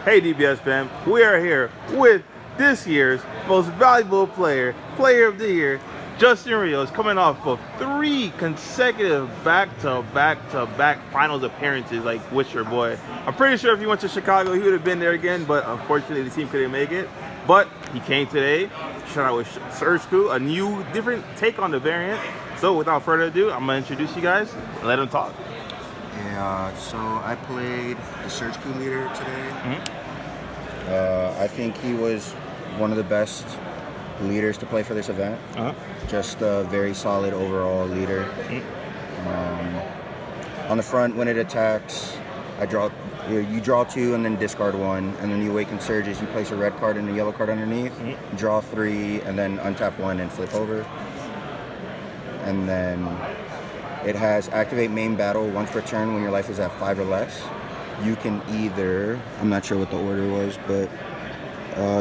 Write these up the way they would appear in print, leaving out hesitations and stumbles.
Hey DBS fam, we are here with this year's most valuable player of the year, Justin Rios, coming off of 3 consecutive back-to-back finals appearances like with your boy. I'm pretty sure if he went to Chicago, he would have been there again, but unfortunately the team couldn't make it. But he came today. Shout out with SurgeKu, a new, different take on the variant. So without further ado, I'm gonna introduce you guys and let him talk. Yeah, so I played the SurgeKu leader today. I think he was one of the best leaders to play for this event. Just a very solid overall leader. On the front, when it attacks, you draw 2 and then discard 1, and then you awaken surges. You place a red card and a yellow card underneath, draw 3, and then untap 1 and flip over. And then it has activate main battle once per turn when your life is at 5 or less. You can either, I'm not sure what the order was, but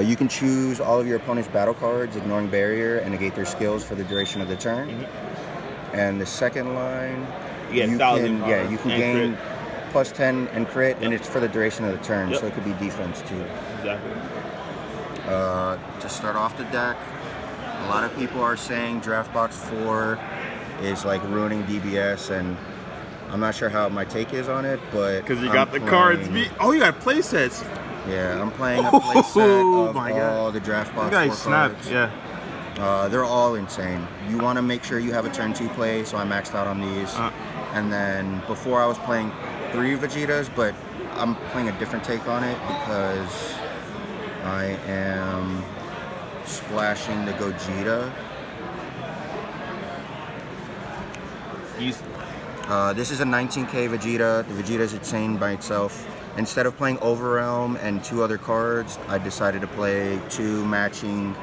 you can choose all of your opponent's battle cards, ignoring barrier, and negate their skills for the duration of the turn. And the second line, you can gain plus 10 and crit, and it's for the duration of the turn, so it could be defense too. Exactly. To start off the deck, a lot of people are saying Draft Box 4 is like ruining DBS, and I'm not sure how my take is on it, but because you got the cards. Oh, you got play sets. Yeah, I'm playing a play set of all the Draft Box 4 cards. Yeah. They're all insane. You want to make sure you have a turn 2 play, so I maxed out on these. And then before I was playing 3 Vegetas, but I'm playing a different take on it because I am splashing the Gogeta. This is a 19k Vegeta. The Vegeta is insane by itself. Instead of playing Overrealm and 2 other cards, I decided to play 2 matching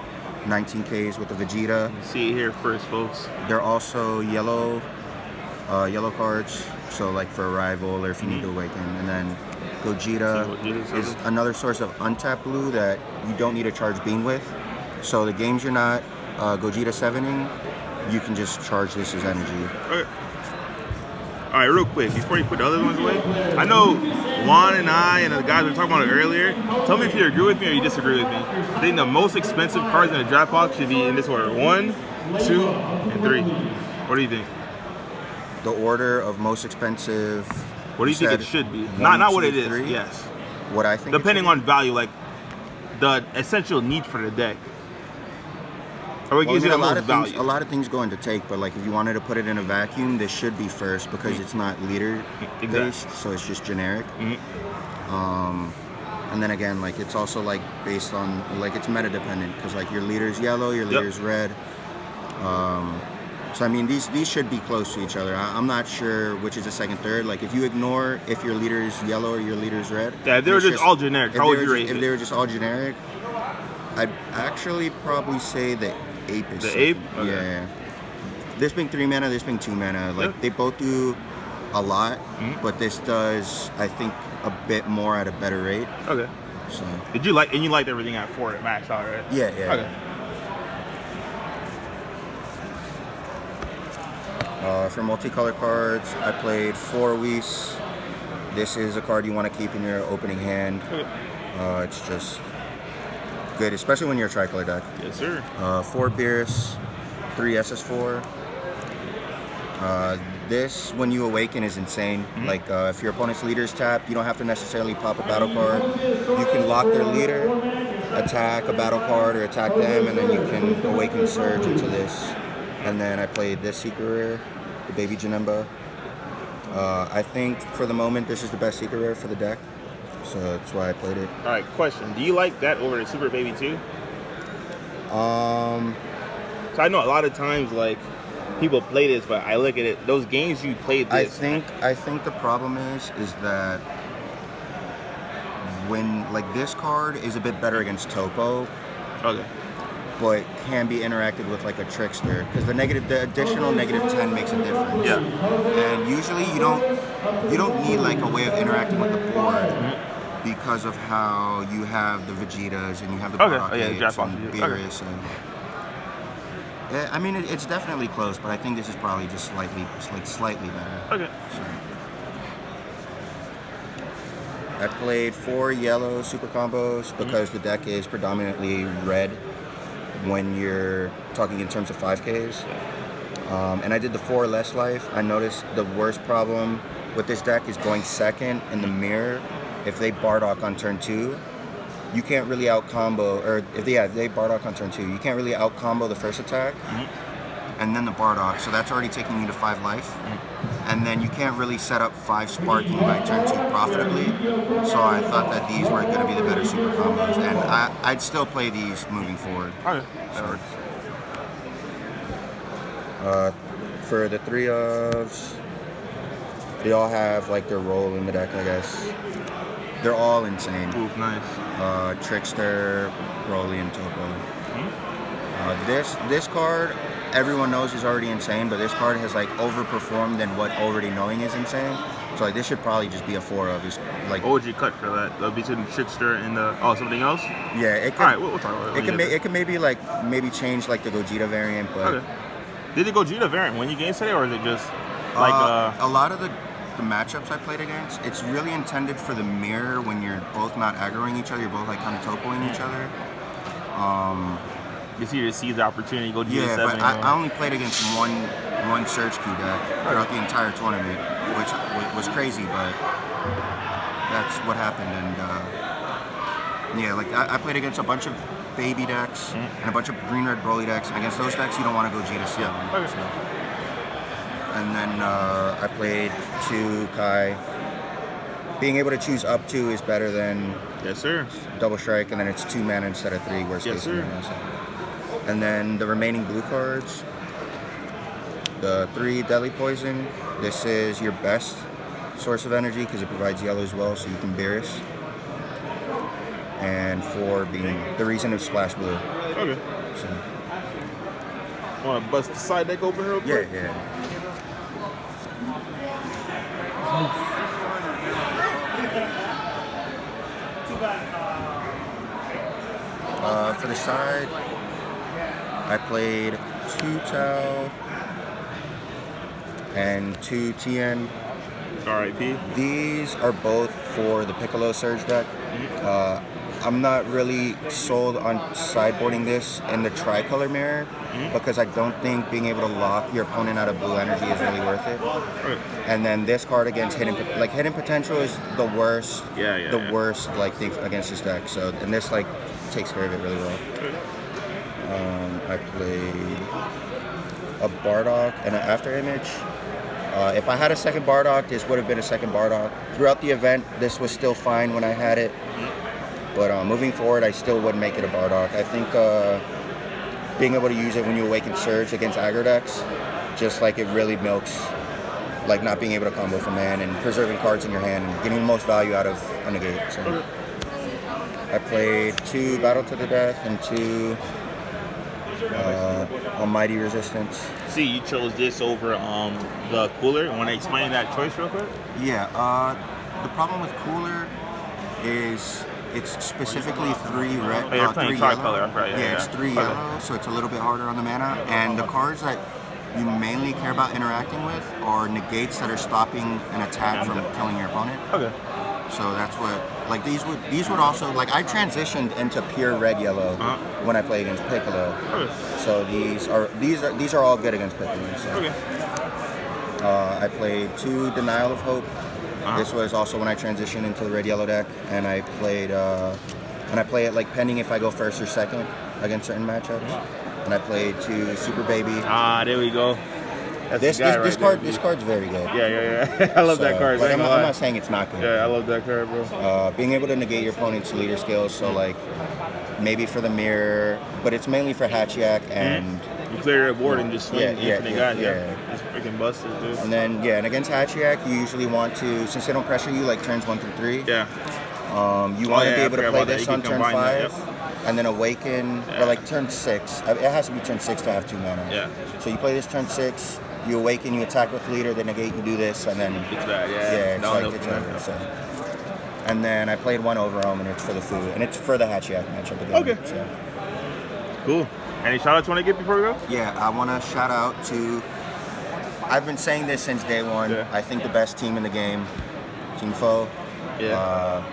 19ks with the Vegeta. You see it here first, folks. They're also yellow cards, so like for a rival or if you need to awaken. And then Gogeta is another source of untapped blue that you don't need to charge Beam with. So the games you're not Gogeta 7ing, you can just charge this as energy. Okay. All right, real quick, before you put the other ones away, I know Juan and I and the guys were talking about it earlier. Tell me if you agree with me or you disagree with me. I think the most expensive cards in the draft box should be in this order: 1, 2, and 3. What do you think? The order of most expensive. What do you think it should be? 1, not 2, what it is. 3? Yes. What I think. Depending on value, like the essential need for the deck. Or gives you the most value. A lot of things go into take, but like if you wanted to put it in a vacuum, this should be first because it's not leader based, so it's just generic. And then again, like it's also like based on like it's meta dependent because like your leader's yellow, your leader's red. So I mean these should be close to each other. I'm not sure which is the second, third. Like if you ignore if your leader's yellow or your leader's red. Yeah, if they were just all generic, how would you rate it? If they were just all generic, I'd actually probably say the Ape is the Ape? Okay. Yeah. This being 3 mana, this being 2 mana. Like they both do a lot, but this does I think a bit more at a better rate. Okay. So you liked everything at 4 at max out, right? Yeah. Okay. For multicolor cards, I played 4 Whis. This is a card you want to keep in your opening hand. Okay. It's just good, especially when you're a tricolor deck. Yes, sir. 4 Beerus, 3 SS4. This, when you awaken, is insane. Like, if your opponent's leader is tapped, you don't have to necessarily pop a battle card. You can lock their leader, attack a battle card, or attack them, and then you can awaken Surge into this. And then I played this Secret Rare, the Baby Janemba. I think, for the moment, this is the best Secret Rare for the deck. So that's why I played it. All right, question. Do you like that over the Super Baby 2? So I know a lot of times, like, people play this, but I look at it, those games you played this. I think the problem is that when, like, this card is a bit better against Topo. Okay. But can be interacted with like a Trickster because the additional -10 makes a difference. Yeah. And usually you don't need like a way of interacting with the board because of how you have the Vegetas and you have the Apes and Beerus and yeah, I mean it's definitely close, but I think this is probably just slightly better. Okay. So. I played 4 yellow super combos because the deck is predominantly red when you're talking in terms of 5Ks. And I did the 4 less life. I noticed the worst problem with this deck is going second in the mirror. If they Bardock on turn 2, you can't really out combo, or if they Bardock on turn 2, you can't really out combo the first attack and then the Bardock. So that's already taking you to 5 life. And then you can't really set up 5 sparking by turn 2 profitably. So I thought that these were going to be the better super combos, and I'd still play these moving forward. Okay. So, for the 3 ofs, they all have like their role in the deck, I guess. They're all insane. Ooh, nice. Trickster, Broly, and Topo. This card, everyone knows is already insane, but this card has like overperformed than what already knowing is insane. So like this should probably just be a 4 of. Just like what would you cut for that? Between Trickster and something else? Yeah, it could. All right, we'll talk about it. It could maybe change like the Gogeta variant, but okay. Did the Gogeta variant win you games today, or is it just like a lot of the matchups I played against, it's really intended for the mirror when you're both not aggroing each other, you're both like kind of topoing each other. You see to seize the opportunity, go G7. Yeah, but I only played against one SurgeKu deck throughout the entire tournament, which was crazy, but that's what happened. And yeah, like I played against a bunch of baby decks and a bunch of green-red Broly decks, and against those decks, you don't want to go G7. Yeah. Okay. So. And then I played 2 Kai. Being able to choose up 2 is better than double strike, and then it's 2 mana instead of 3, worst case scenario. So. And then the remaining blue cards, the 3 Deadly Poison. This is your best source of energy because it provides yellow as well, so you can Beerus. And 4 being the reason of Splash Blue. Okay. So. Want to bust the side deck open real quick? Yeah. For the side, I played 2 Tau and 2 TN. R.I.P. These are both for the Piccolo Surge deck. I'm not really sold on sideboarding this in the tricolor mirror because I don't think being able to lock your opponent out of blue energy is really worth it. And then this card against hidden potential is the worst. Worst like thing against this deck. So and this like takes care of it really well. I played a Bardock and an After Image. If I had a second Bardock, this would have been a second Bardock. Throughout the event, this was still fine when I had it. But moving forward, I still would make it a Bardock. I think being able to use it when you awaken Surge against aggro decks, just like it really milks like not being able to combo from hand and preserving cards in your hand and getting the most value out of a negate. So I played 2 Battle to the Death and 2 Almighty Resistance. See, you chose this over the Cooler. Want to explain that choice real quick? Yeah, the problem with Cooler is it's specifically 3 red, 3 yellow. It's 3 yellow, so it's a little bit harder on the mana. And the cards that you mainly care about interacting with are negates that are stopping an attack from killing your opponent. Okay. So that's what, like these would also, like I transitioned into pure red yellow when I play against Piccolo. Okay. So these are all good against Piccolo. So. Okay. I played 2 Denial of Hope. This was also when I transitioned into the red yellow deck, and I played and I play it like pending if I go first or second against certain matchups. And I played 2 Super Baby. There we go. This card's very good. Yeah. I love that card. Like, I'm not saying it's not good. Yeah, I love that card, bro. Being able to negate your opponent's leader skills, so like maybe for the mirror, but it's mainly for Hatchiak and you clear your board and just swing infinite guys. Yeah. It's freaking busted, dude. And then and against Hatchiak, you usually want to, since they don't pressure you like turns 1 through 3. Yeah. You want to be able to play this on turn 5, and then awaken, or like turn 6. It has to be turn 6 to have 2 mana. Yeah. So you play this turn 6. You awaken, you attack with leader, then negate, you do this, and then it's bad, it's over. So. And then I played 1 Overwhelm, and it's for the food, and it's for the Hatchiak matchup again. Okay. So. Cool. Any shout outs you want to get before we go? Yeah, I want to shout out to, I've been saying this since day 1. Yeah. I think the best team in the game, Team F.O.E. Yeah.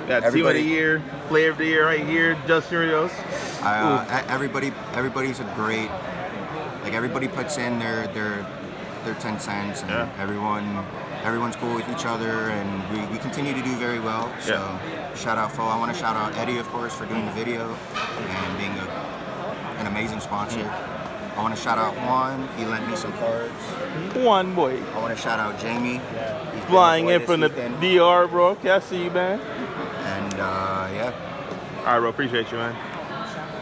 Got Team of the everybody- Year, Player of the Year right here, Justin Rios. Everybody's a great. Like everybody puts in their 10 cents, and everyone's cool with each other, and we continue to do very well. So shout out F.O.E. I want to shout out Eddie, of course, for doing the video and being an amazing sponsor. I want to shout out Juan. He lent me some cards. One boy. I want to shout out Jamie. He's Flying in this from the weekend. DR, bro. Okay, I see you, man. And yeah. All right, bro. Appreciate you, man.